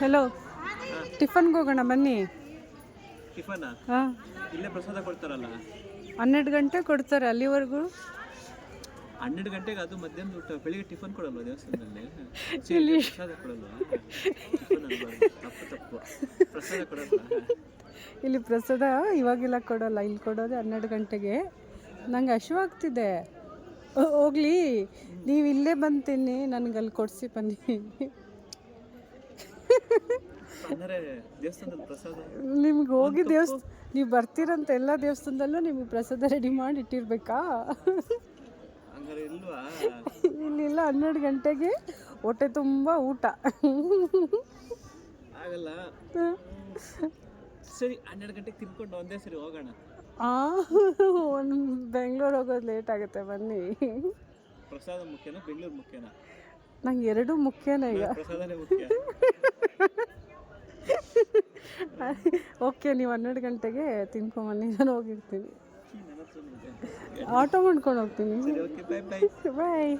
Hello, ಟಿಫನ್ಗೆ ಹೋಗೋಣ ಬನ್ನಿ. Tiffin ಹಾಂ, ಇಲ್ಲೇ ಪ್ರಸಾದ ಕೊಡ್ತಾರಲ್ಲ 12 ಗಂಟೆ ಕೊಡ್ತಾರೆ. ಅಲ್ಲಿವರೆಗೂ 12 ಗಂಟೆಗೆ. ಅದು ಮಧ್ಯಾಹ್ನದ ಊಟ. ಬೆಳಿಗ್ಗೆ ಟಿಫನ್ ಕೊಡಲ್ವಾ ದೇವಸ್ಥಾನದಲ್ಲಿ? ಇಲ್ಲಿ ಪ್ರಸಾದ ಕೊಡಲ್ವಾ? ಟಿಫನ್ ಅನ್ಬಾರ್ದು, ತಪ್ಪು. ಪ್ರಸಾದ ಕೊಡಲ್ವಾ? ಇಲ್ಲಿ ಪ್ರಸಾದ ಇವಾಗೆಲ್ಲ ಕೊಡೋಲ್ಲ. ಇಲ್ಲಿ ಕೊಡೋದೆ 12 ಗಂಟೆಗೆ. ನಂಗೆ ಹಶ್ವಾಗ್ತಿದೆ. ಹೋಗ್ಲಿ, ನೀವು ಇಲ್ಲೇ ಬಂತೀನಿ, ನನಗೆ ಅಲ್ಲಿ ಕೊಡಿಸಿ ಬನ್ನಿ. ಅಂದರೆ ದೇವಸ್ಥಾನದಲ್ಲಿ ಪ್ರಸಾದ ನಿಮ್ಗೆ ಹೋಗಿ ನೀವು ಬರ್ತೀರಂತ ಎಲ್ಲ ದೇವಸ್ಥಾನದಲ್ಲೂ ನಿಮಗೆ ಪ್ರಸಾದ ರೆಡಿ ಮಾಡಿ ಇಟ್ಟಿರ್ಬೇಕಾ? ಹಂಗಾರೆ ಇಲ್ವಾ? ಇಲ್ಲಿಲ್ಲ, 12 ಗಂಟೆಗೆ ಹೊಟ್ಟೆ ತುಂಬ ಊಟ. ಆಗಲ್ಲ. ಸರಿ, 12 ಗಂಟೆಗೆ ತಿನ್ಕೊಂಡು ಒಂದೇ ಸರಿ ಹೋಗೋಣ. ಒಂದು ಬೆಂಗಳೂರು ಹೋಗೋದು ಲೇಟ್ ಆಗುತ್ತೆ, ಬನ್ನಿ. ಪ್ರಸಾದ ಮುಖ್ಯನಾ ಬೆಂಗಳೂರು ಮುಖ್ಯನಾ? ನಂಗೆ ಎರಡೂ ಮುಖ್ಯನೇ ಈಗ. ಪ್ರಸಾದನೇ ಮುಖ್ಯ. ಓಕೆ, ನೀವು 12 ಗಂಟೆಗೆ ತಿನ್ಕೊಂಬನ್ನಿ, ನಾನು ಹೋಗಿರ್ತೀನಿ. ಆಟೋ ಮಾಡ್ಕೊಂಡು ಹೋಗ್ತೀನಿ. ಸರಿ, ಓಕೆ, ಬಾಯ್ ಬಾಯ್. ಬಾಯ್.